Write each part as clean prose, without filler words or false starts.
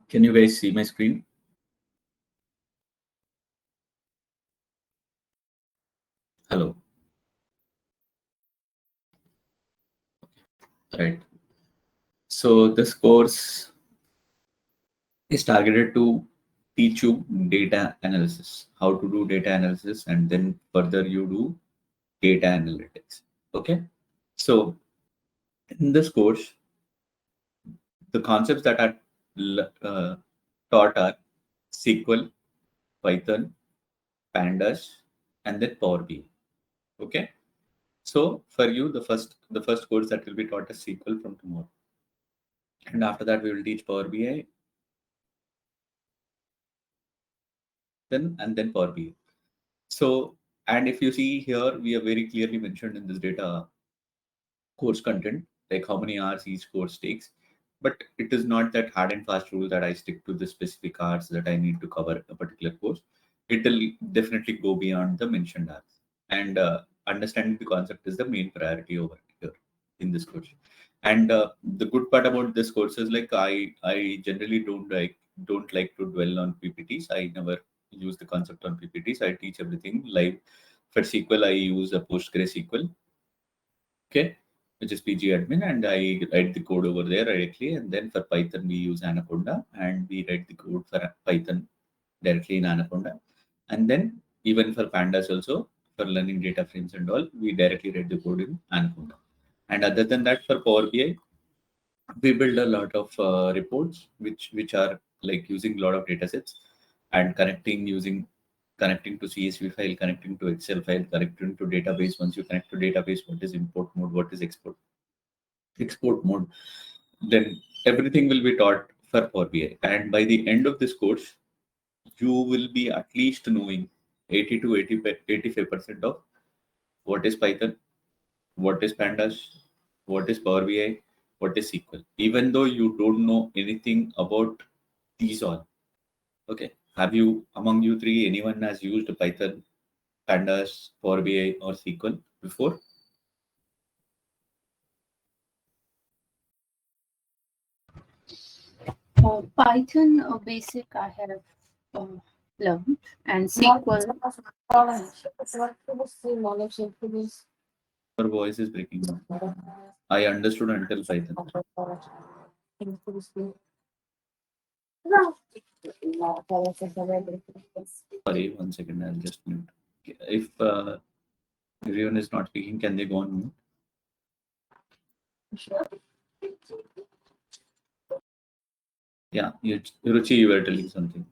Can you guys see my screen? Hello. Right. So this course is targeted to teach you data analysis, how to do data analysis, and then further you do data analytics. Okay. So in this course, the concepts that are taught are SQL, Python, Pandas, and then Power BI. Okay. So for you, the first course that will be taught is SQL from tomorrow, and after that we will teach Power BI, then Power BI. So, and if you see here, we have very clearly mentioned in this data course content, like how many hours each course takes. But it is not that hard and fast rule that I stick to the specific hours that I need to cover a particular course. It will definitely go beyond the mentioned hours. And understanding the concept is the main priority over here in this course. And the good part about this course is like I generally don't like to dwell on PPTs. I never use the concept on PPTs. I teach everything live. For SQL, I use a PostgreSQL, okay, which is PG admin, and I write the code over there directly. And then for Python, we use Anaconda, and we write the code for Python directly in Anaconda. And then even for Pandas also, for learning data frames and all, we directly write the code in Anaconda. And other than that, for Power BI, we build a lot of reports which are like using a lot of data sets and connecting to CSV file, connecting to Excel file, connecting to database. Once you connect to database, what is import mode, what is export mode, then everything will be taught for Power BI. And by the end of this course, you will be at least knowing 80 to 85% of what is Python, what is Pandas, what is Power BI, what is SQL. Even though you don't know anything about these all, okay. Have you, among you three, anyone has used Python, Pandas, Power BI, or SQL before? Python basic I have learned, and SQL. Your voice is breaking down. I understood until Python. Sorry, 1 second. I'll just mute. If everyone is not speaking, can they go on mute? Yeah, Ruchi, you were telling something.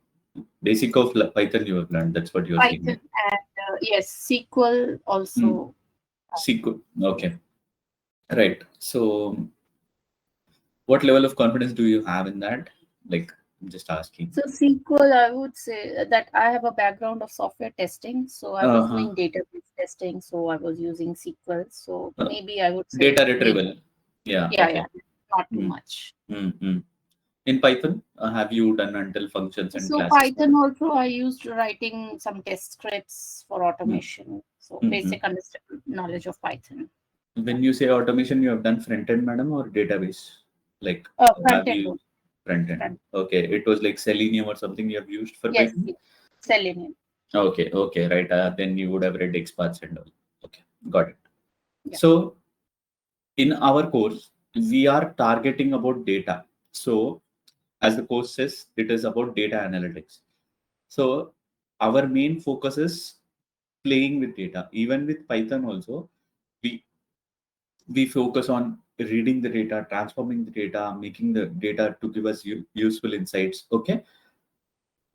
Basic of Python you have learned. That's what you're saying. Python and yes, SQL also. SQL. Okay. Right. So, what level of confidence do you have in that? Like, I'm just asking. So SQL, I would say that I have a background of software testing. So I was doing database testing. So I was using SQL. So maybe I would say data retrieval. Yeah. Yeah, Okay. yeah, not too much. In Python, have you done until functions and So classes? Python also I used writing some test scripts for automation. So basic knowledge of Python. When you say automation, you have done front end, madam, or database? Like Front end. Front end. Okay, it was like Selenium or something you have used for Yes, Python? Selenium. Okay, right. Then you would have read XPaths and all. Okay, got it. Yeah. So in our course, we are targeting about data. So as the course says, it is about data analytics. So our main focus is playing with data. Even with Python also, we focus on reading the data, transforming the data, making the data to give us useful insights. Okay.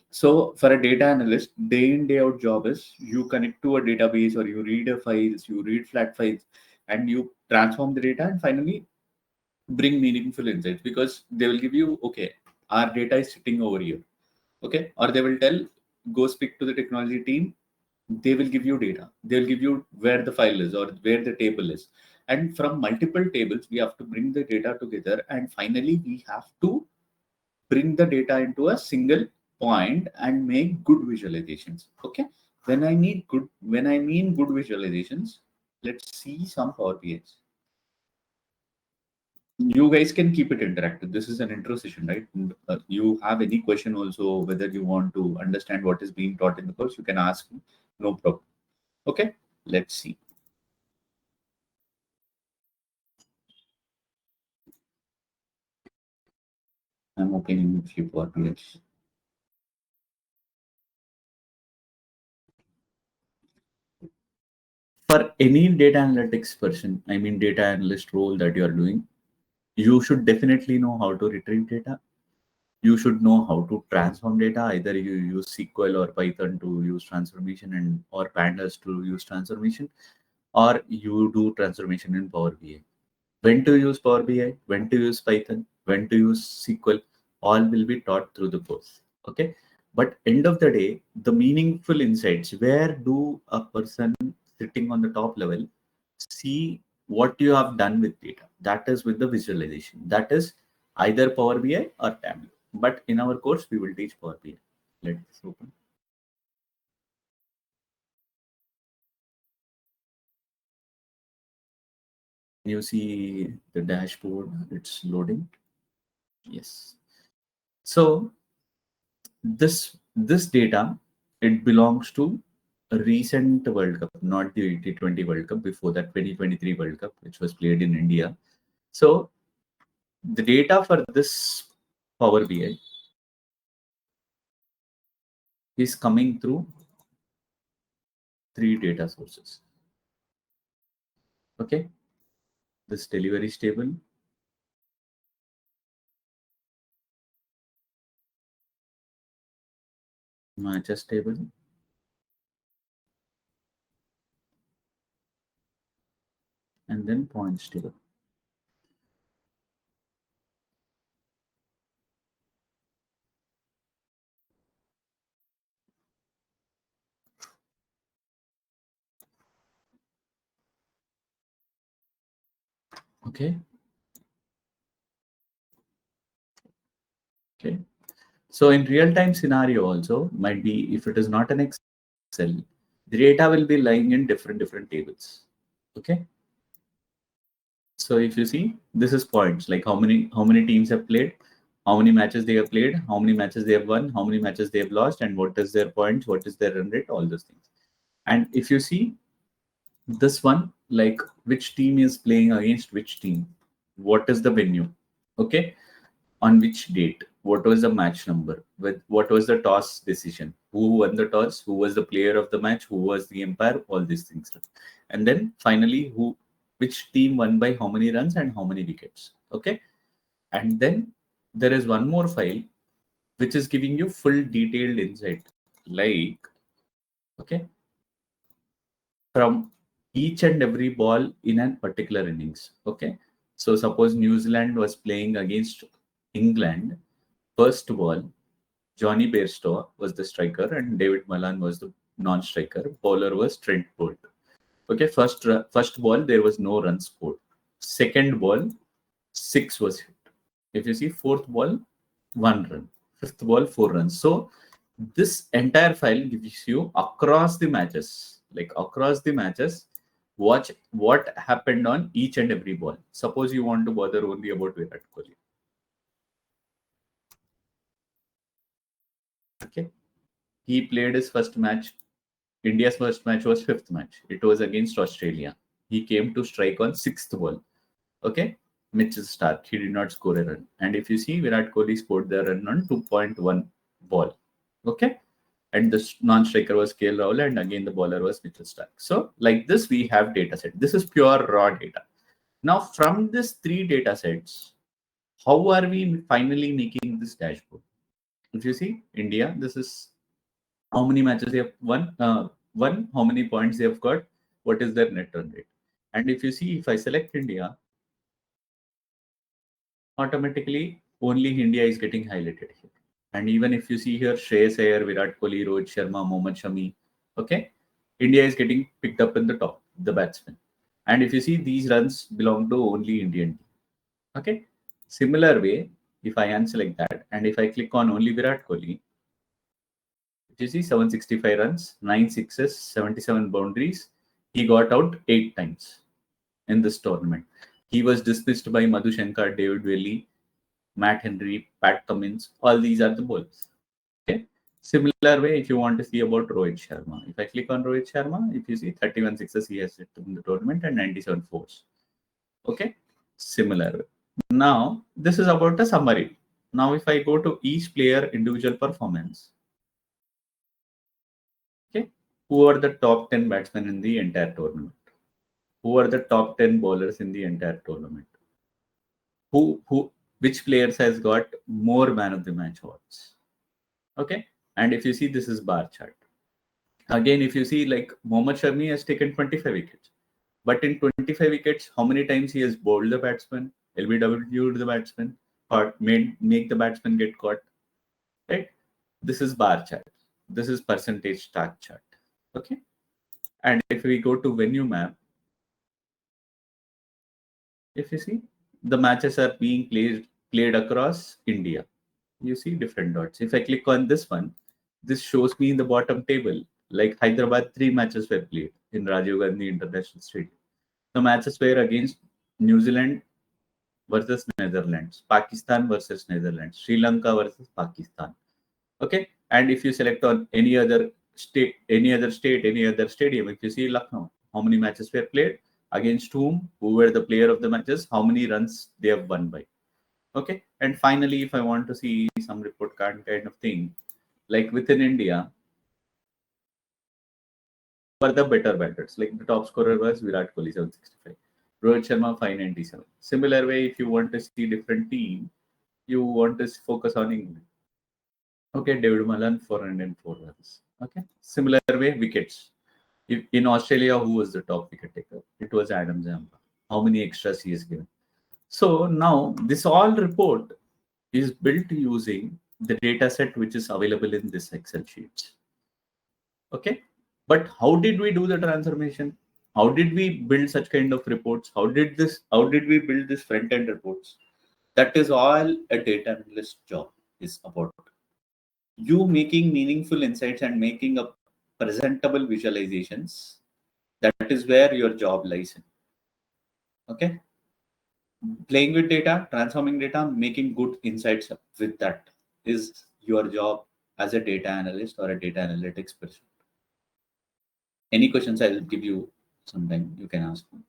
So for a data analyst, day in, day out job is you connect to a database or you read a files, you read flat files, and you transform the data and finally bring meaningful insights, because they will give you, okay, our data is sitting over here. Okay. Or they will tell, go speak to the technology team. They will give you data. They'll give you where the file is or where the table is. And from multiple tables, we have to bring the data together. And finally, we have to bring the data into a single point and make good visualizations. Okay. When I mean good visualizations, let's see some Power BIs. You guys can keep it interactive. This is an intro session, right? You have any question also, whether you want to understand what is being taught in the course, you can ask me. No problem. Okay, let's see. I'm opening a few portals. For any data analytics person, I mean data analyst role that you are doing, you should definitely know how to retrieve data. You should know how to transform data. Either you use SQL or Python to use transformation, and or pandas to use transformation, or you do transformation in Power BI. When to use Power BI, when to use Python, when to use SQL, all will be taught through the course. Okay. But end of the day, the meaningful insights, where do a person sitting on the top level see what you have done with data? That is with the visualization. That is either Power BI or Tableau. But in our course, we will teach Power BI. Let's open. You see the dashboard, it's loading. Yes. So this data, it belongs to a recent World Cup, not the T20 World Cup, before that 2023 World Cup, which was played in India. So the data for this Power BI is coming through three data sources. Okay, this delivery table, matches table, and then points table. Okay. Okay. So in real-time scenario also might be, if it is not an Excel, the data will be lying in different tables. Okay. So if you see, this is points, like how many teams have played, how many matches they have played, how many matches they have won, how many matches they have lost, and what is their points, what is their run rate, all those things. And if you see this one, like which team is playing against which team, what is the venue, okay, on which date, what was the match number, with what was the toss decision, who won the toss, who was the player of the match, who was the umpire, all these things. And then finally, which team won by how many runs and how many wickets. Okay. And then there is one more file which is giving you full detailed insight, like, okay, from each and every ball in a particular innings. Okay. So suppose New Zealand was playing against England. First ball, Johnny Bairstow was the striker and David Malan was the non-striker. Bowler was Trent Bolt. Okay, first ball there was no run scored. Second ball, six was hit. If you see fourth ball, one run. Fifth ball, four runs. So this entire file gives you across the matches, like across the matches, watch what happened on each and every ball. Suppose you want to bother only about Virat Kohli. Okay, he played his first match. India's first match was fifth match. It was against Australia. He came to strike on sixth ball. Okay, Mitchell Stark. He did not score a run. And if you see, Virat Kohli scored the run on 2.1 ball. Okay, and the non-striker was KL Rahul, and again the bowler was Mitchell Stark. So like this, we have data set. This is pure raw data. Now from this three data sets, how are we finally making this dashboard? If you see India, this is how many matches they have won, how many points they have got, what is their net run rate. And if you see, if I select India, automatically only India is getting highlighted here. And even if you see here, Shreyas Iyer, Virat Kohli, Rohit Sharma, Mohammad Shami, okay, India is getting picked up in the top, the batsman. And if you see, these runs belong to only Indian team. Okay, similar way, if I answer like that, and if I click on only Virat Kohli, you see 765 runs, 9 sixes, 77 boundaries. He got out 8 times in this tournament. He was dismissed by Madhu Shankar, David Welly, Matt Henry, Pat Cummins. All these are the bowlers. Okay. Similar way, if you want to see about Rohit Sharma, if I click on Rohit Sharma, if you see 31 sixes he has hit in the tournament and 97 fours. Okay. Similar way. Now, this is about a summary. Now, if I go to each player individual performance, okay, who are the top 10 batsmen in the entire tournament? Who are the top 10 bowlers in the entire tournament? Who, which players has got more man of the match awards? Okay, and if you see, this is bar chart. Again, if you see, like Mohammad Shami has taken 25 wickets, but in 25 wickets, how many times he has bowled the batsman, LBW'd the batsman, or make the batsman get caught, right? This is bar chart. This is percentage start chart. Okay, and if we go to venue map, if you see, the matches are being played across India. You see different dots. If I click on this one, this shows me in the bottom table, like Hyderabad, 3 matches were played in Rajiv Gandhi International Stadium. The matches were against New Zealand versus Netherlands, Pakistan versus Netherlands, Sri Lanka versus Pakistan. Okay, and if you select on any other state, any other stadium, if you see Lucknow, how many matches were played, against whom, who were the player of the matches, how many runs they have won by. Okay, and finally, if I want to see some report card kind of thing, like within India, were the better batters. Like the top scorer was Virat Kohli, 765. Rohit Sharma, 597. Similar way, if you want to see different team, you want to focus on England. Okay, David Malan, 404 runs. Okay, similar way, wickets. If, in Australia, who was the top wicket taker? It was Adam Zampa. How many extras he has given? So now this all report is built using the data set which is available in this Excel sheet. Okay, but how did we do the transformation? How did we build such kind of reports? How did we build this front end reports? That is all a data analyst job is about. You making meaningful insights and making a presentable visualizations. That is where your job lies in. Okay, playing with data, transforming data, making good insights with that is your job as a data analyst or a data analytics person. Any questions, I'll give you some time. You can ask me.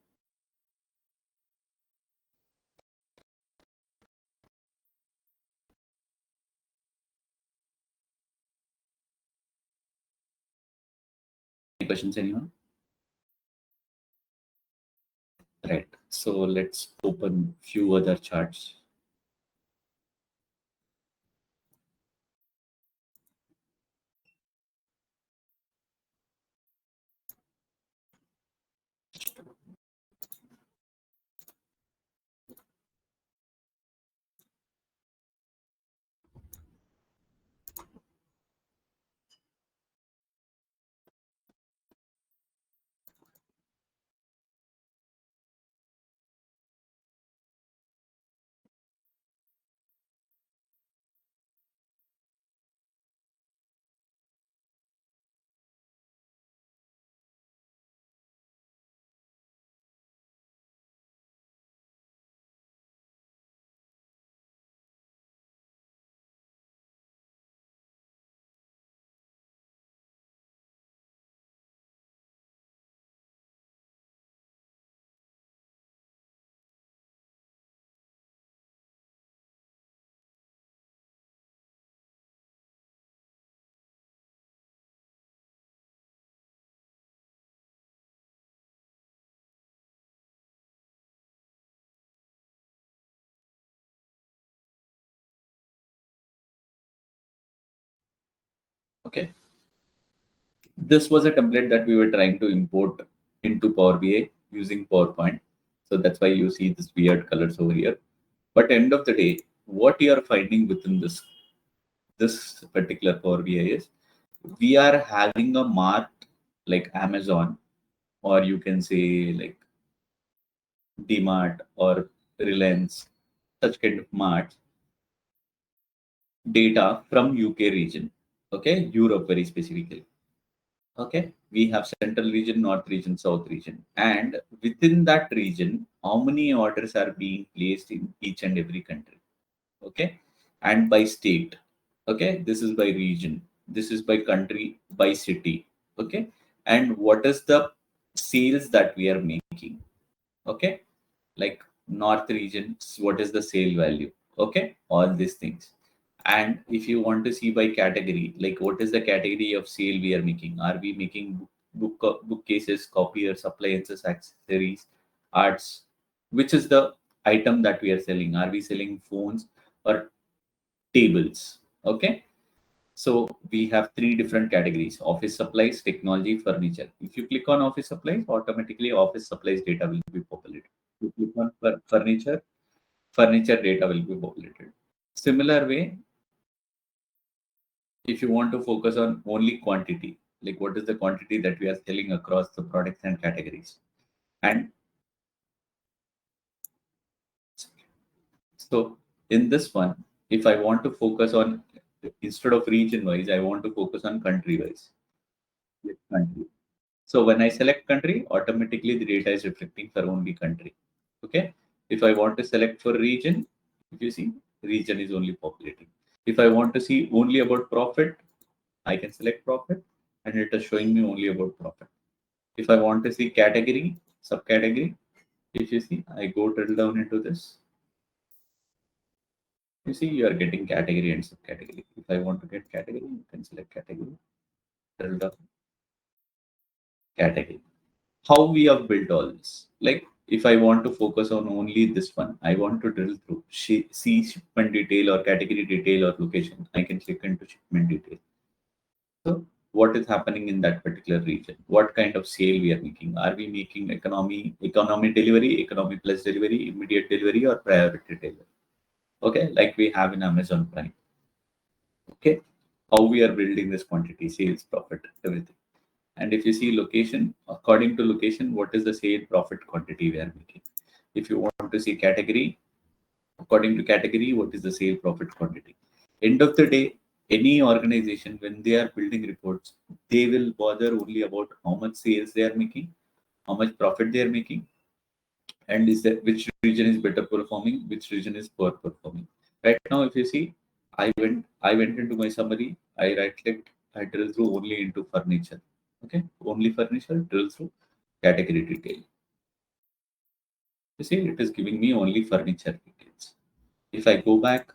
Any questions, anyone? Right. So let's open few other charts. Okay. This was a template that we were trying to import into Power BI using PowerPoint. So that's why you see this weird colors over here. But end of the day, what you are finding within this particular Power BI is we are having a mart like Amazon, or you can say like DMart or Reliance, such kind of marts data from UK region, okay, Europe very specifically. Okay, we have central region, north region, south region, and within that region, how many orders are being placed in each and every country. Okay, and by state. Okay, this is by region, this is by country, by city. Okay, and what is the sales that we are making. Okay, like north region, what is the sale value. Okay, all these things. And if you want to see by category, like what is the category of sale we are making, are we making bookcases, copiers, appliances, accessories, arts, which is the item that we are selling, are we selling phones or tables. Okay, so we have three different categories: office supplies, technology, furniture. If you click on office supplies, automatically office supplies data will be populated. You click on furniture, furniture data will be populated. Similar way, if you want to focus on only quantity, like what is the quantity that we are selling across the products and categories. And so in this one, if I want to focus on, instead of region wise, I want to focus on country wise. Country. So when I select country, automatically the data is reflecting for only country. Okay. If I want to select for region, if you see, region is only populating. If I want to see only about profit, I can select profit and it is showing me only about profit. If I want to see category, subcategory, if you see, I go drill down into this. You see, you are getting category and subcategory. If I want to get category, you can select category, drill down, category. How we have built all this. Like if I want to focus on only this one, I want to drill through, see shipment detail or category detail or location. I can click into shipment detail. So what is happening in that particular region? What kind of sale we are making? Are we making economy delivery, economy plus delivery, immediate delivery, or priority delivery? Okay, like we have in Amazon Prime. Okay, how we are building this quantity, sales, profit, everything. And if you see location, according to location, what is the sale, profit, quantity we are making? If you want to see category, according to category, what is the sale, profit, quantity? End of the day, any organization, when they are building reports, they will bother only about how much sales they are making, how much profit they are making, and is that which region is better performing, which region is poor performing. Right now, if you see, I went into my summary, I right clicked, I drill through only into furniture. Okay, only furniture, drill through category detail. You see, it is giving me only furniture details. If I go back,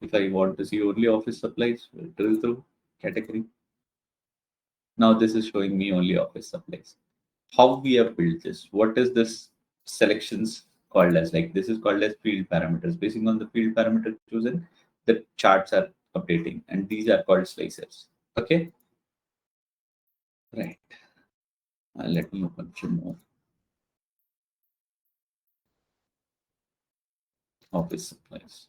if I want to see only office supplies, drill through category. Now this is showing me only office supplies. How we have built this? What is this selections called as? Like this is called as field parameters. Based on the field parameter chosen, the charts are updating, and these are called slicers. Okay, right. Let me open few more office supplies.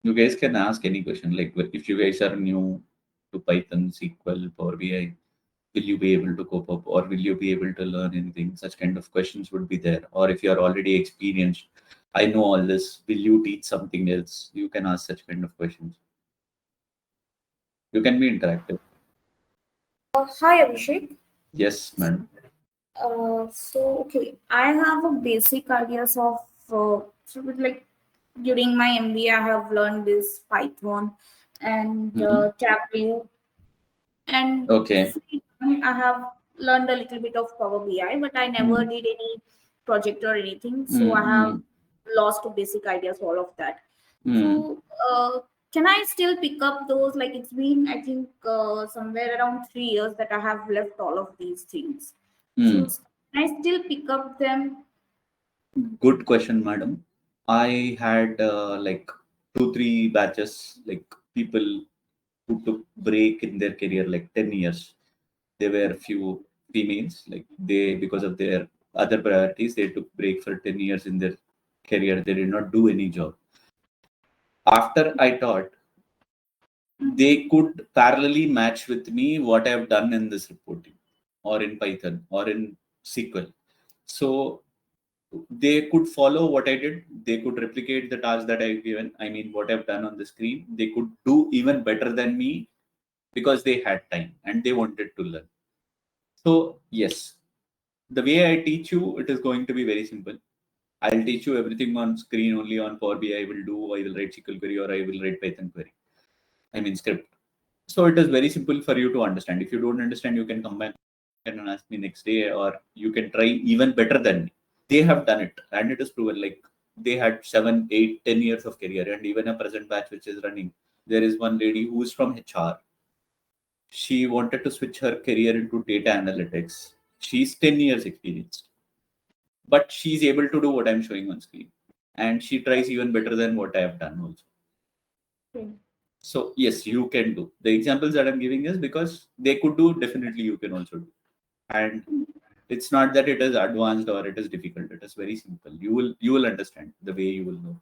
You guys can ask any question. Like if you guys are new to Python, SQL, Power BI, will you be able to cope up, or will you be able to learn anything? Such kind of questions would be there. Or if you are already experienced, I know all this, will you teach something else? You can ask such kind of questions. You can be interactive. Hi Abhishek. Yes, madam. Okay, I have a basic ideas of like during my MBA, I have learned this Python and Mhm. Tableau, and Okay. I have learned a little bit of Power BI, but I never Mm. did any project or anything, so I have Mm. lost basic ideas, all of that. Mm. So, can I still pick up those? Like it's been, I think, somewhere around 3 years that I have left all of these things. So, Mm. can I still pick up them? Good question, madam. I had like 2, 3 batches, like people who took break in their career, like 10 years. There were few females, like they, because of their other priorities, they took break for 10 years in their career. They did not do any job. After I taught, they could parallelly match with me what I've done in this reporting or in Python or in SQL. So they could follow what I did. They could replicate the task that I've given. I mean, what I've done on the screen. They could do even better than me because they had time and they wanted to learn. So yes, the way I teach you, it is going to be very simple. I'll teach you everything on screen only on Power BI. I will write SQL query or I will write Python query. I mean script. So it is very simple for you to understand. If you don't understand, you can come back and ask me next day, or you can try even better than me. They have done it and it is proven. Like they had 7, 8, 10 years of career, and even a present batch which is running. There is one lady who is from HR. She wanted to switch her career into data analytics. She's 10 years experienced, but she's able to do what I'm showing on screen. And she tries even better than what I have done also. Okay. So yes, you can do. The examples that I'm giving is because they could do, definitely you can also do. And it's not that it is advanced or it is difficult. It is very simple. You will understand the way you will know.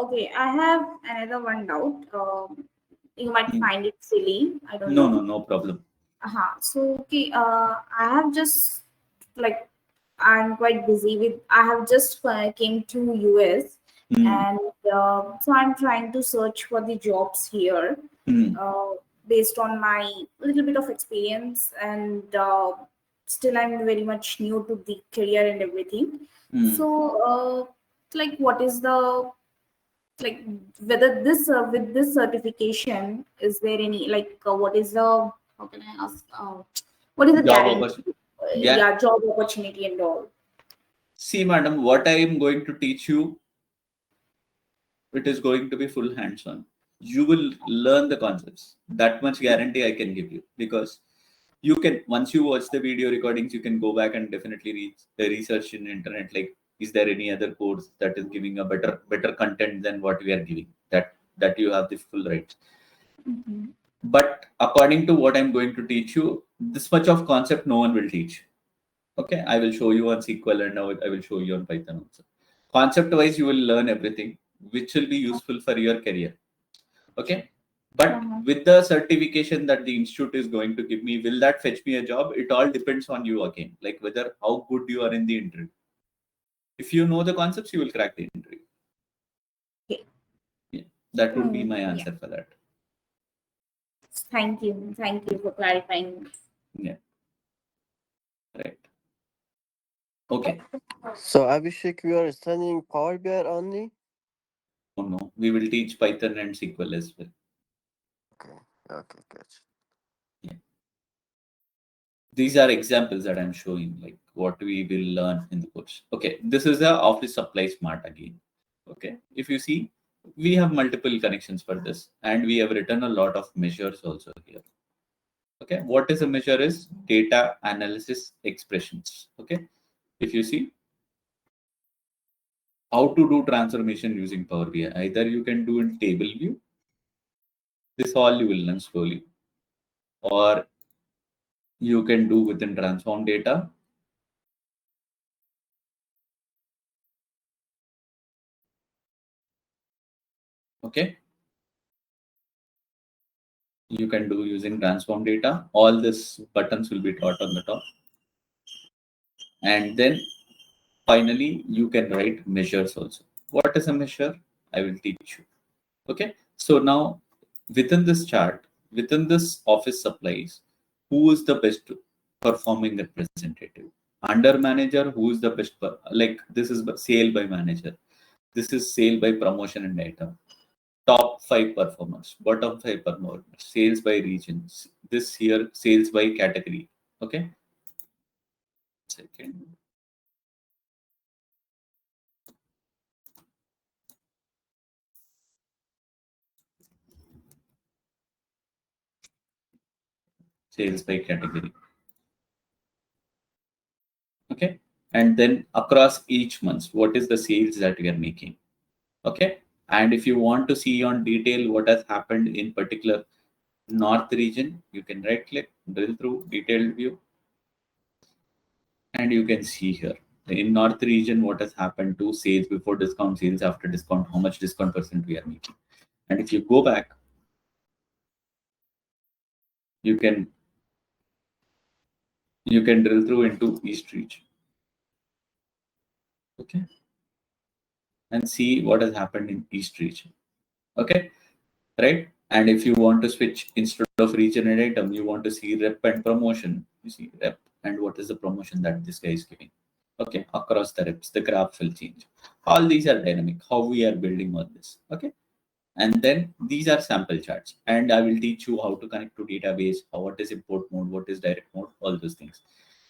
Okay, I have another one doubt. You might Hmm. find it silly. I don't No, no, know. no problem. So okay, I have just like I'm quite busy with. I have just came to US, Hmm. and so I'm trying to search for the jobs here, Hmm. uh, based on my little bit of experience, and still I'm very much new to the career and everything. Hmm. So, like, what is the like whether this with this certification is there any what is the how can I ask what is the Job guarantee, opportunity. Yeah. yeah, job opportunity and all. See, madam, what I am going to teach you, it is going to be full hands-on. You will learn the concepts. That much guarantee I can give you, because you can, once you watch the video recordings, you can go back and definitely read the research in internet. Like, is there any other course that is giving a better content than what we are giving? That you have the full rights. Mhm. But according to what I'm going to teach you, this much of concept no one will teach. Okay, I will show you on SQL and now I will show you on Python also. Concept wise, you will learn everything which will be useful for your career. Okay, but Uh-huh. with the certification that the institute is going to give me, will that fetch me a job? It all depends on you again, like whether how good you are in the interview. If you know the concepts, you will crack the interview. Okay. Yeah, that would be my Yeah, answer for that. thank you for clarifying. Yeah, right. Okay. So Abhishek, you are studying Power BI only? Oh no, we will teach Python and SQL as well. Okay, okay, gotcha. Yeah. These are examples that I'm showing, like what we will learn in the course. Okay, this is a office supply smart again. Okay, if you see, we have multiple connections for this, and we have written a lot of measures also here. Okay, what is a measure is data analysis expressions. Okay, if you see how to do transformation using Power BI, either you can do in table view, this all you will learn slowly, or you can do within transform data. Okay, you can do using transform data. All this buttons will be taught on the top, and then finally you can write measures also. What is a measure? I will teach you. Okay, so now within this chart, within this office supplies, who is the best performing representative? Under manager, who is the best like this is sale by manager, this is sale by promotion and item. Top 5 performers, bottom 5 performers, sales by regions, this here sales by category. Okay, second, sales by category. Okay, and then across each month, what is the sales that we are making? Okay, and if you want to see on detail what has happened in particular north region, you can right click, drill through detailed view, and you can see here in north region what has happened to sales before discount, sales after discount, how much discount percent we are making. And if you go back, you can drill through into east region. Okay, and see what has happened in each region. Okay, right? And if you want to switch, instead of region and item, you want to see rep and promotion. You see rep and what is the promotion that this guy is giving. Okay, across the reps, the graph will change. All these are dynamic. How we are building on this. Okay, and then these are sample charts, and I will teach you how to connect to database, what is import mode, what is direct mode, all those things.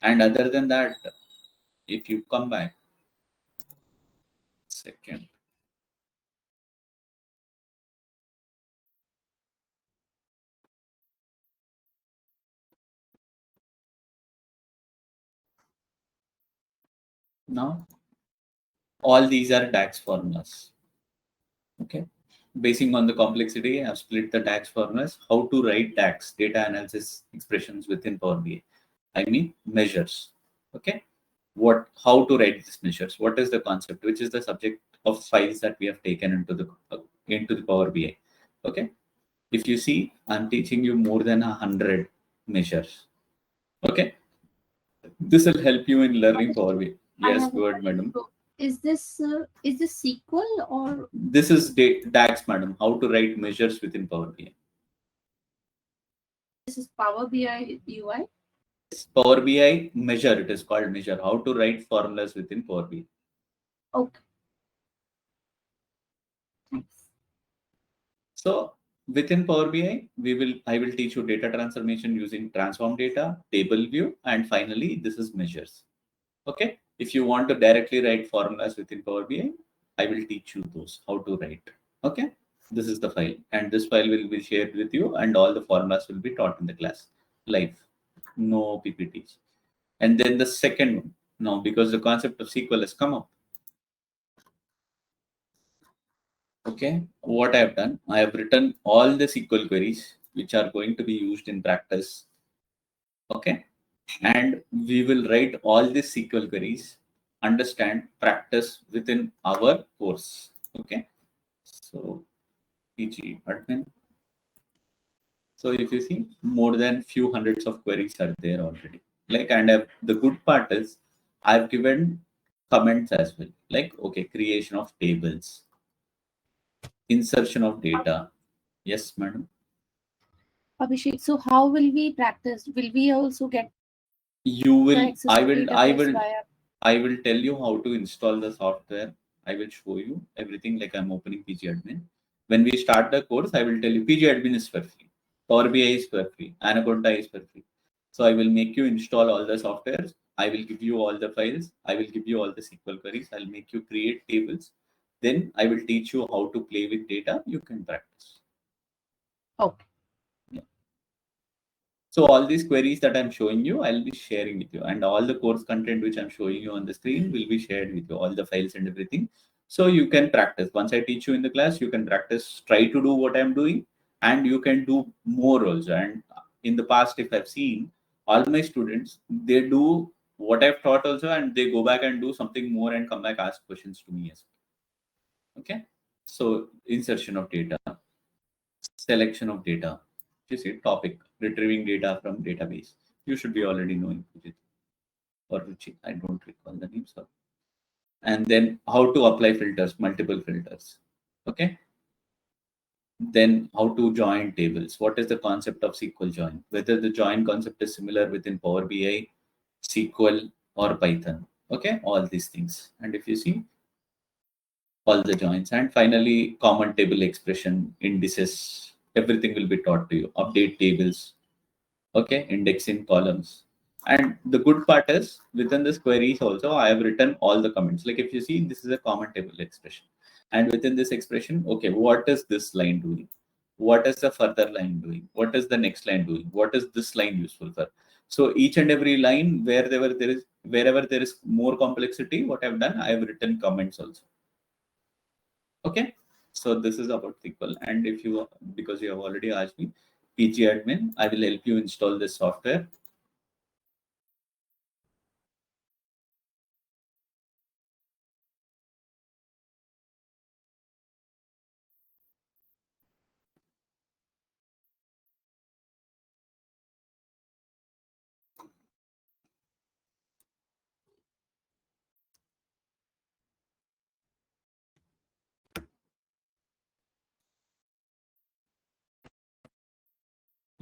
And other than that, if you come back second, now all these are DAX formulas. Okay, basing on the complexity, I've split the DAX formulas. How to write DAX, data analysis expressions within Power BI. I mean measures. Okay, how to write these measures? What is the concept? Which is the subject of files that we have taken into the Power BI? Okay, if you see, I'm teaching you more than 100 measures. Okay, this will help you in learning Power BI. Yes, go ahead, madam. Is this SQL or This is DAX, madam. How to write measures within Power BI. this is Power BI UI? Power BI measure, it is called measure. How to write formulas within Power BI. Okay. Thanks. So within Power BI, I will teach you data transformation using transform data, table view, and finally this is measures. Okay. If you want to directly write formulas within Power BI, I will teach you those, how to write. Okay. This is the file, and this file will be shared with you, and all the formulas will be taught in the class live. No PPTs. And then the second one, now because the concept of SQL has come up. Okay, what I have done, I have written all the SQL queries which are going to be used in practice. Okay, and we will write all these SQL queries, understand, practice within our course. Okay, so PG admin. So if you see, more than few hundreds of queries are there already. Like, and the good part is I've given comments as well. Like, okay, creation of tables, insertion of data. Yes, madam. Abhishek, so how will we practice? Will we also get You will. access to database via? I will tell you how to install the software. I will show you everything. Like I'm opening PG admin. When we start the course, I will tell you PG admin is for free. Power BI is for free. Anaconda is for free. So I will make you install all the softwares. I will give you all the files. I will give you all the SQL queries. I'll make you create tables. Then I will teach you how to play with data. You can practice. Okay. Yeah. So all these queries that I'm showing you, I'll be sharing with you, and all the course content which I'm showing you on the screen will be shared with you, all the files and everything. So you can practice. Once I teach you in the class, you can practice, try to do what I'm doing, and you can do more also. And in the past, if I've seen all my students, they do what I've taught also, and they go back and do something more and come back ask questions to me as well. Okay. So insertion of data, selection of data. You see, topic, retrieving data from database. You should be already knowing Pujit or Ruchi. I don't recall the name, so. And then how to apply filters, multiple filters. Okay. Then how to join tables. What is the concept of SQL join? Whether the join concept is similar within Power BI, SQL, or Python. Okay, all these things. And if you see, all the joins, and finally common table expression, indices, everything will be taught to you. Update tables, okay, indexing columns. And the good part is within this queries also I have written all the comments. Like if you see, this is a common table expression, and within this expression, okay, what is this line doing, what is the further line doing, what is the next line doing, what is this line useful for? So each and every line, wherever there is more complexity, what I've done, I have written comments also. Okay, so this is about SQL. And if you, because you have already asked me, PG admin, I will help you install this software.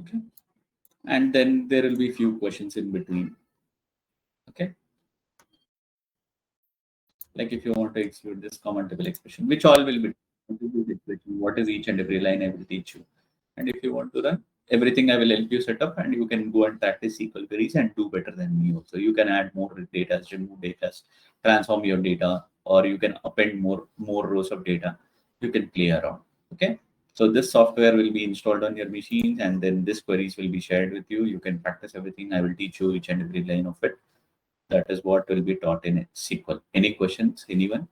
Okay, and then there will be few questions in between. Okay, like if you want to exclude this commentable expression, which all will be what is each and every line I will teach you. And if you want to run everything, I will help you set up, and you can go and practice SQL queries and do better than me also. You can add more data, remove data, transform your data, or you can append more rows of data. You can play around. Okay. So this software will be installed on your machines, and then this queries will be shared with you. You can practice everything. I will teach you each and every line of it. That is what will be taught in SQL. Any questions, anyone?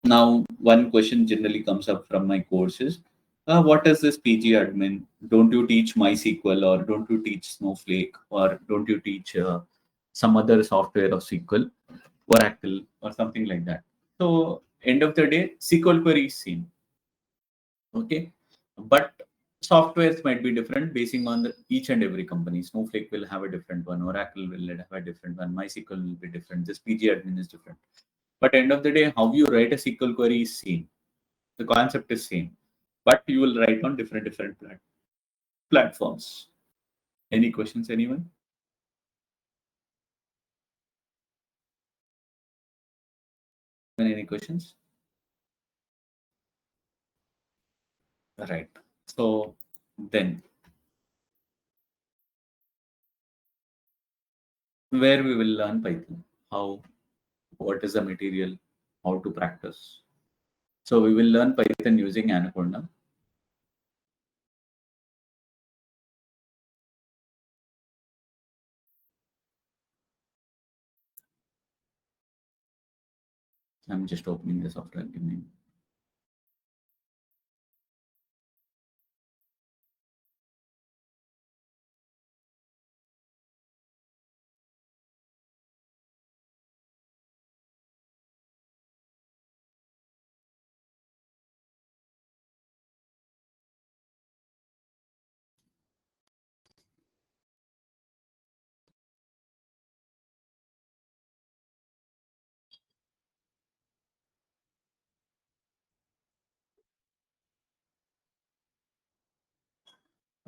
Now, one question generally comes up from my courses. What is this PG admin? Don't you teach MySQL, or don't you teach Snowflake, or don't you teach some other software of SQL, Oracle, or something like that? So, end of the day, SQL query is same. Okay, but softwares might be different basing on each and every company. Snowflake will have a different one, Oracle will have a different one, MySQL will be different, this PG admin is different. But end of the day, how you write a SQL query is same. The concept is same, but you will write on different platforms. Any questions, anyone? Any questions? Right. So then, where we will learn Python, how, what is the material, how to practice. So we will learn Python using Anaconda. I'm just opening the software. Give me.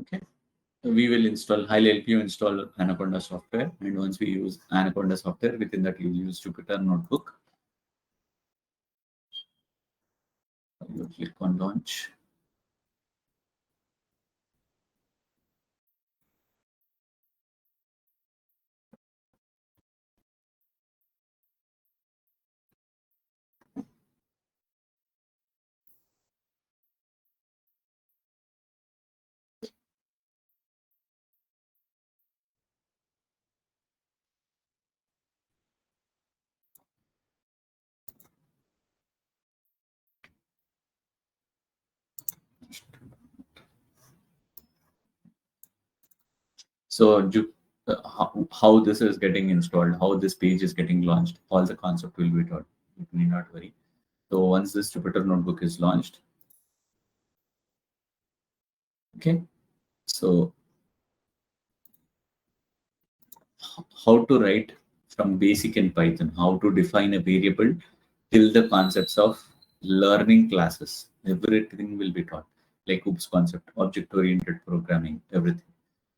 Okay. We will install, I'll help you install Anaconda software. And once we use Anaconda software, within that you use Jupyter Notebook. You click on launch. So how this is getting installed, how this page is getting launched, all the concept will be taught. You need not worry. So once this Jupyter Notebook is launched, okay. So how to write from basic in Python, how to define a variable till the concepts of learning classes, everything will be taught, like OOPS concept, object-oriented programming, everything.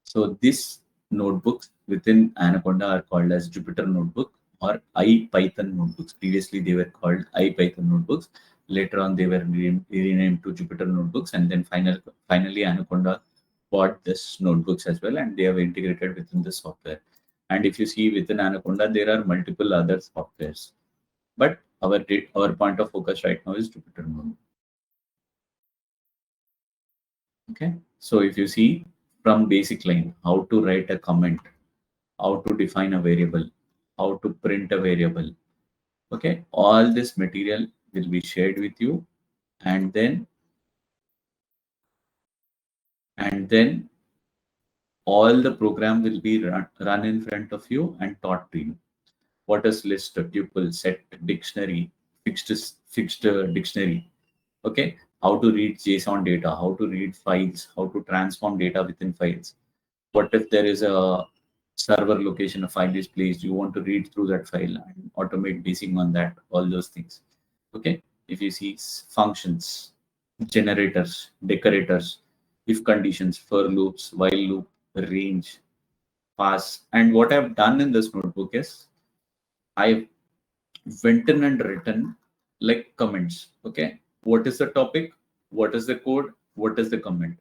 So these notebooks within Anaconda are called as Jupyter Notebook or IPython notebooks. Previously, they were called IPython notebooks. Later on, they were renamed to Jupyter Notebooks, and then finally Anaconda bought this notebooks as well, and they have integrated within the software. And if you see within Anaconda, there are multiple other softwares, but our point of focus right now is Jupyter Notebook. Okay, so if you see from basic line, how to write a comment, how to define a variable, how to print a variable. Okay, all this material will be shared with you, and then all the program will be run in front of you and taught to you. What is list, tuple, set, dictionary, fixed dictionary. Okay, how to read JSON data, how to read files, how to transform data within files. What if there is a server location, a file is placed, you want to read through that file and automate basing on that, all those things. Okay, if you see functions, generators, decorators, if conditions, for loops, while loop, range, pass. And what I've done in this notebook is I've went in and written like comments. Okay, what is the topic? What is the code? What is the comment?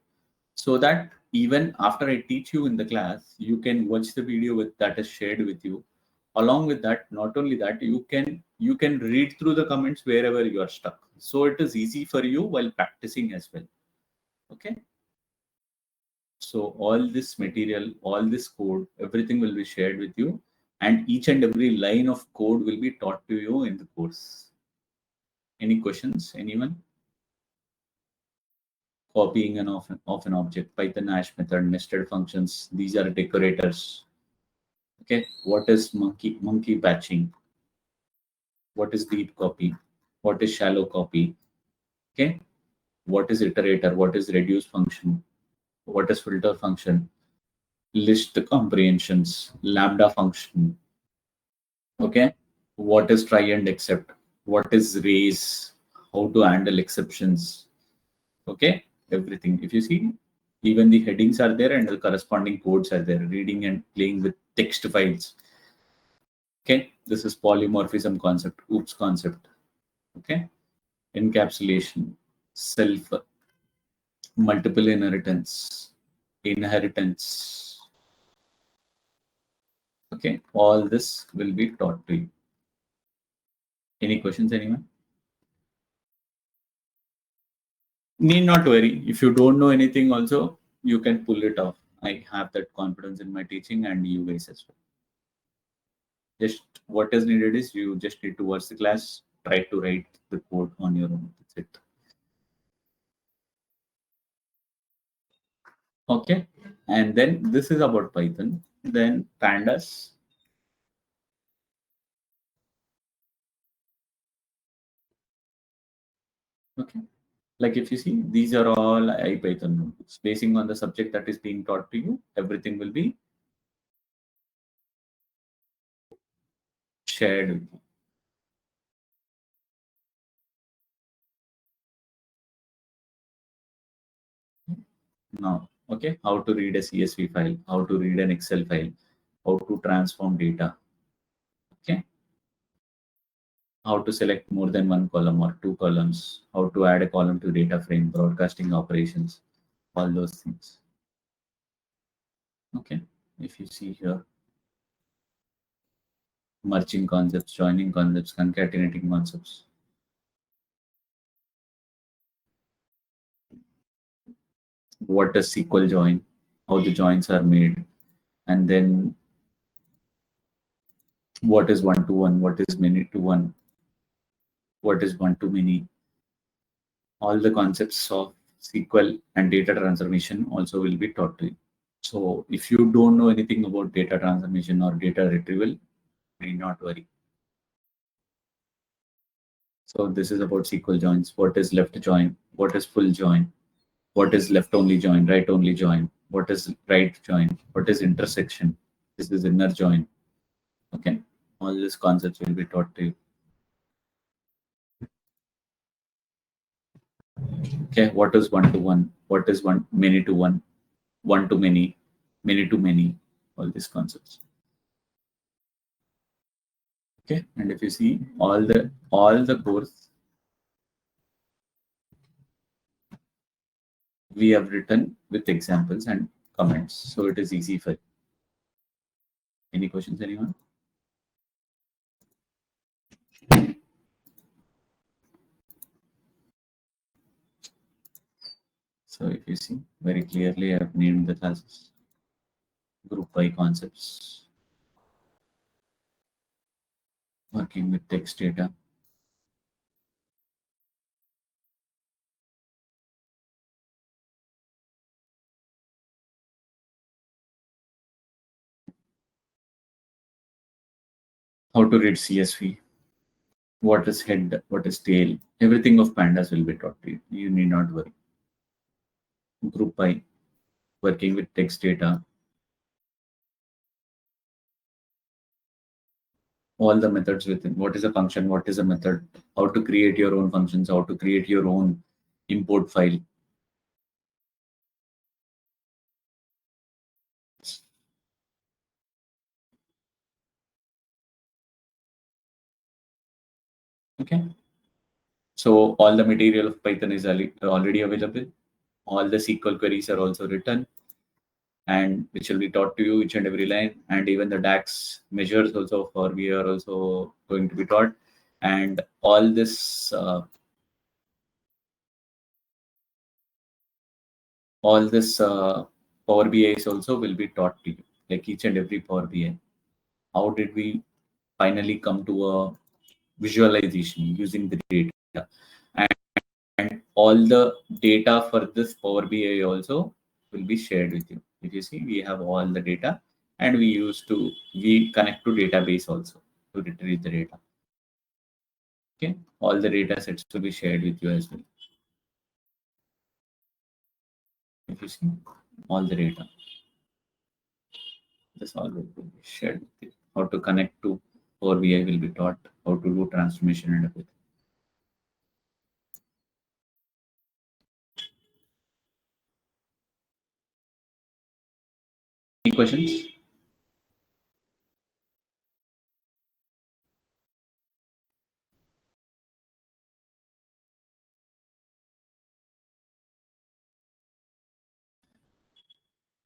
So that even after I teach you in the class, you can watch the video with that is shared with you. Along with that, not only that, you can read through the comments wherever you are stuck. So it is easy for you while practicing as well. Okay. So all this material, all this code, everything will be shared with you, and each and every line of code will be taught to you in the course. Any questions? Anyone? Copying of an object, Python hash method, nested functions. These are decorators. Okay, what is monkey patching? What is deep copy? What is shallow copy? Okay, what is iterator? What is reduce function? What is filter function? List comprehensions, lambda function. Okay, what is try and except? What is raise? How to handle exceptions? Okay, everything. If you see, even the headings are there and the corresponding codes are there. Reading and playing with text files. Okay, this is polymorphism concept, oops concept. Okay, encapsulation, self, multiple inheritance. Okay, all this will be taught to you. Any questions, anyone? Need not worry. If you don't know anything also, you can pull it off. I have that confidence in my teaching and you guys as well. Just what is needed is you just need to watch the class, try to write the code on your own. That's it. Okay. And then this is about Python. Then pandas. Okay. Like if you see, these are all IPython notebooks. Basing on the subject that is being taught to you, everything will be shared with you. Now, okay, how to read a CSV file, how to read an Excel file, how to transform data. Okay. How to select more than one column or two columns, how to add a column to data frame, broadcasting operations, all those things. Okay, if you see here, merging concepts, joining concepts, concatenating concepts. What does SQL join, how the joins are made, and then what is one-to-one, what is many-to-one, what is one-to-many. All the concepts of SQL and data transformation also will be taught to you. So if you don't know anything about data transformation or data retrieval, need not worry. So this is about SQL joins. What is left join? What is full join? What is left only join? Right only join? What is right join? What is intersection? This is inner join. Okay, all these concepts will be taught to you. Okay, what is one-to-one? What is many-to-one? One-to-many, many-to-many, all these concepts. Okay, and if you see all the course we have written with examples and comments, so it is easy for you. Any questions, anyone? So if you see very clearly, I have named the classes. Group by concepts, working with text data, how to read CSV, what is head, what is tail, everything of pandas will be taught to you. You need not worry. Group by, working with text data, all the methods within. What is a function? What is a method? How to create your own functions? How to create your own import file? Okay. So all the material of Python is already available. All the SQL queries are also written, and which will be taught to you each and every line. And even the DAX measures also for we are also going to be taught. And all this Power BI also will be taught to you, like each and every Power BI. How did we finally come to a visualization using the data? And all the data for this Power BI also will be shared with you. If you see, we have all the data, and we connect to database also to retrieve the data. Okay, all the data sets will be shared with you as well. If you see, all the data, this all will be shared with you. How to connect to Power BI will be taught. How to do transformation and everything. Any questions?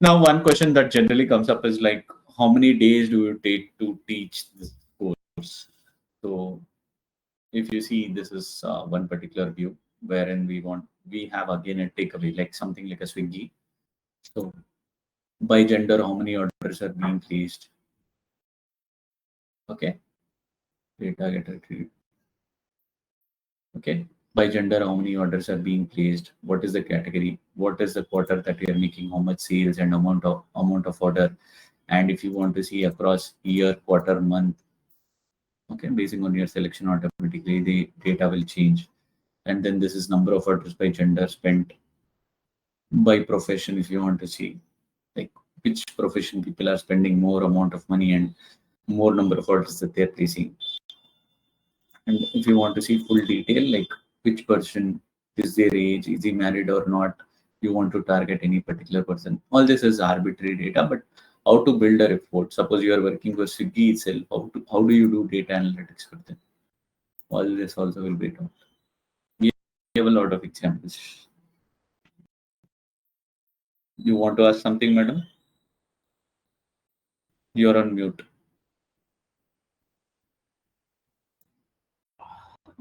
Now, one question that generally comes up is like, how many days do you take to teach this course? So, if you see, this is one particular view wherein we have again a takeaway, like something like a Swiggy. So, by gender, how many orders are being placed? Okay, data get retrieved. Okay, by gender, how many orders are being placed? What is the category? What is the quarter that you are making? How much sales and amount of order? And if you want to see across year, quarter, month, okay, basing on your selection, automatically the data will change. And then this is number of orders by gender, spent by profession. If you want to see like which profession people are spending more amount of money and more number of orders that they're placing. And if you want to see full detail, like which person is their age, is he married or not, you want to target any particular person. All this is arbitrary data, but how to build a report? Suppose you are working for Swiggy itself, how do you do data analytics for them? All this also will be taught. We have a lot of examples. You want to ask something, madam? You're on mute.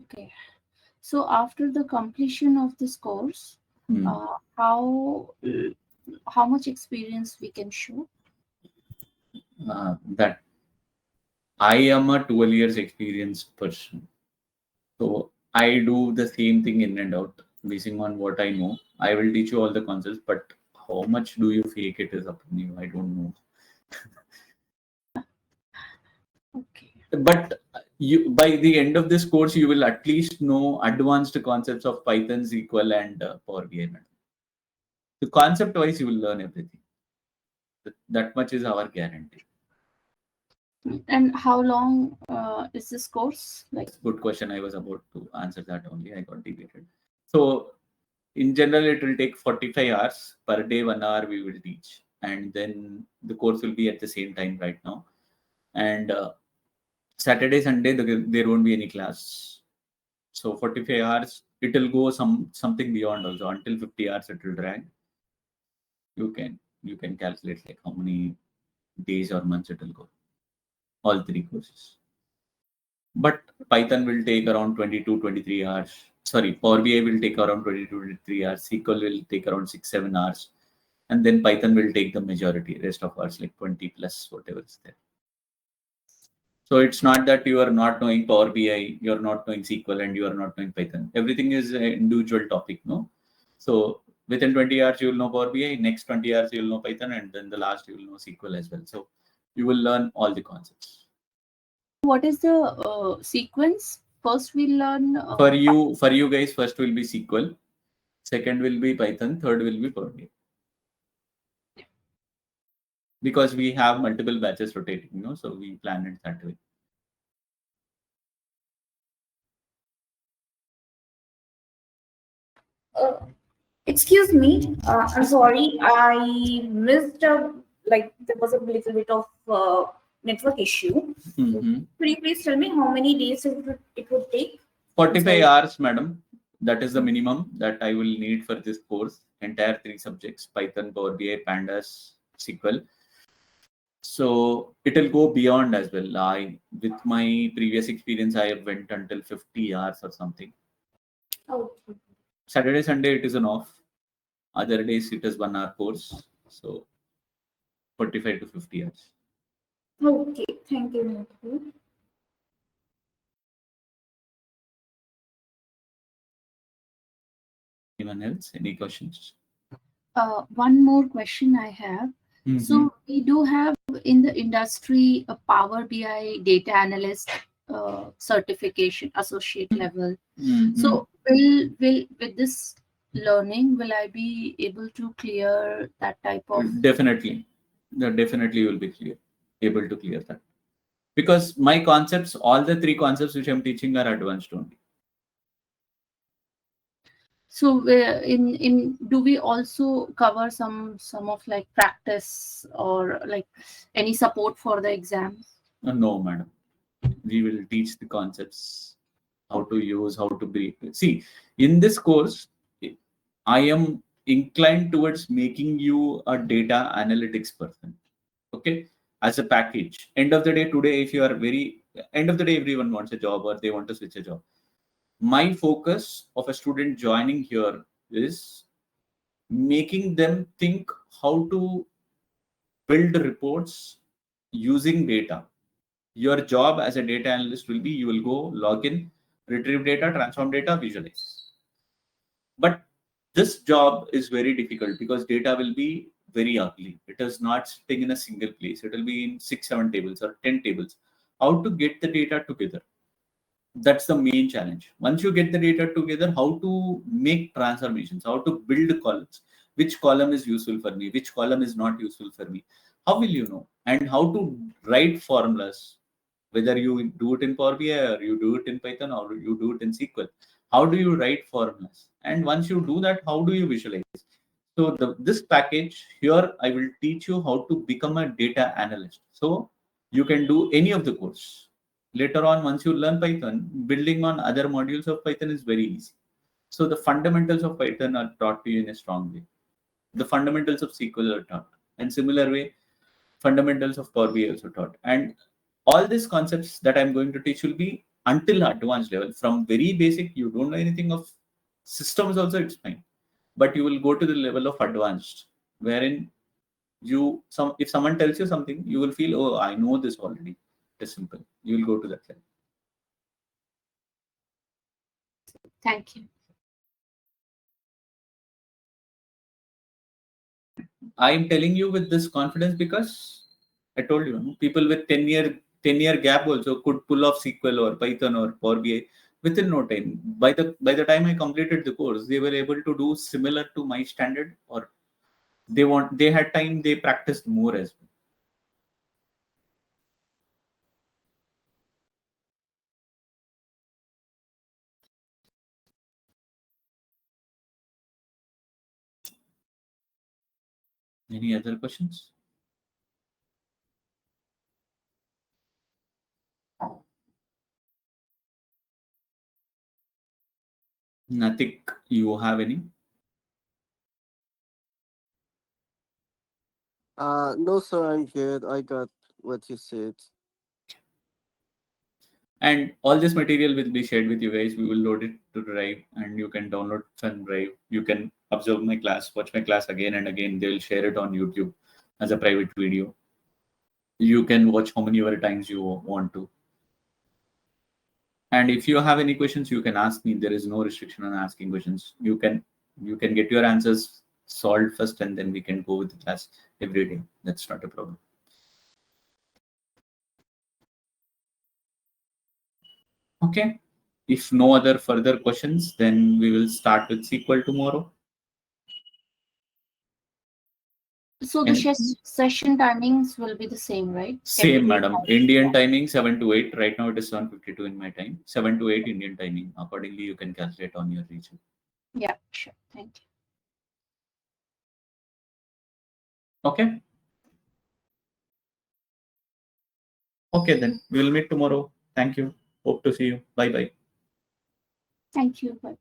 Okay. So after the completion of this course, how much experience we can show? That I am a 12 years experienced person. So I do the same thing in and out, basing on what I know. I will teach you all the concepts, but how much do you fake it is up to you. I don't know. Okay. But you, by the end of this course, you will at least know advanced concepts of Python, SQL, and Power BI. The concept wise, you will learn everything. That much is our guarantee. And how long is this course? Like, good question. I was about to answer that only. I got debated. So in general, it will take 45 hours per day. 1 hour we will teach, and then the course will be at the same time right now. And Saturday, Sunday, there won't be any class. So 45 hours, it will go something beyond also. Until 50 hours, it will drag. You can calculate like how many days or months it will go. All three courses. But Python will take around 22, 23 hours. Sorry, Power BI will take around 22, 23 hours. SQL will take around 6, 7 hours. And then Python will take the majority, rest of hours, like 20 plus, whatever is there. So it's not that you are not knowing Power BI, you're not knowing SQL, and you are not knowing Python. Everything is an individual topic, no? So within 20 hours, you will know Power BI. Next 20 hours, you will know Python. And then the last, you will know SQL as well. So you will learn all the concepts. what is the sequence? First, we learn. For you guys, first will be SQL. Second will be Python. Third will be Power BI. Because we have multiple batches rotating, so we plan it that way. Excuse me, I'm sorry, I missed like there was a little bit of network issue. So could you please tell me how many days it would take? 45 hours, madam. That is the minimum that I will need for this course. Entire 3 subjects: Python, Power BI, Pandas, SQL. So it will go beyond as well. With my previous experience, I went until 50 hours or something. Okay. Saturday, Sunday, it is an off. Other days, it is 1 hour course. So 45 to 50 hours. Okay. Thank you, Muthu. Anyone else? Any questions? One more question I have. So we do have in the industry a Power BI data analyst certification, associate level. So will with this learning, will I be able to clear that type of? Definitely. Definitely you will be able to clear that. Because my concepts, all the 3 concepts which I'm teaching are advanced only. So in do we also cover some of like practice or like any support for the exam? No, madam. We will teach the concepts, how to use, how to brief. See, in this course, I am inclined towards making you a data analytics person. Okay, as a package. End of the day, today, if you are end of the day, everyone wants a job or they want to switch a job. My focus of a student joining here is making them think how to build reports using data. Your job as a data analyst will be you will go log in, retrieve data, transform data, visualize. But this job is very difficult because data will be very ugly. It is not sitting in a single place. It will be in 6, 7 tables or 10 tables. How to get the data together? That's the main challenge. Once you get the data together, how to make transformations, how to build columns, which column is useful for me, which column is not useful for me. How will you know? And how to write formulas, whether you do it in Power BI or you do it in Python or you do it in SQL. How do you write formulas? And once you do that, how do you visualize? So this package here, I will teach you how to become a data analyst. So you can do any of the course. Later on, once you learn Python, building on other modules of Python is very easy. So the fundamentals of Python are taught to you in a strong way. The fundamentals of SQL are taught. And similar way, fundamentals of Power BI also taught. And all these concepts that I'm going to teach will be until advanced level. From very basic, you don't know anything of systems also, it's fine. But you will go to the level of advanced, wherein if someone tells you something, you will feel, oh, I know this already. It's simple. You will go to that level. Thank you. I'm telling you with this confidence because I told you, people with 10-year gap also could pull off SQL or Python or Power BI within no time. By the time I completed the course, they were able to do similar to my standard, or they had time, they practiced more as well. Any other questions? Nothing. You have any? No, sir, I'm good. I got what you said. And all this material will be shared with you guys. We will load it to Drive, and you can download from Drive. You can observe my class, watch my class again and again. They will share it on YouTube as a private video. You can watch how many other times you want to. And if you have any questions, you can ask me. There is no restriction on asking questions. You can get your answers solved first, and then we can go with the class every day. That's not a problem. Okay. If no other further questions, then we will start with SQL tomorrow. So the session timings will be the same, right? Same, madam. Indian timing 7 to 8. Right now it is 7:52 in my time. 7 to 8 Indian timing. Accordingly, you can calculate on your region. Yeah, sure. Thank you. Okay. Okay, then we will meet tomorrow. Thank you. Hope to see you. Bye bye. Thank you. Bye.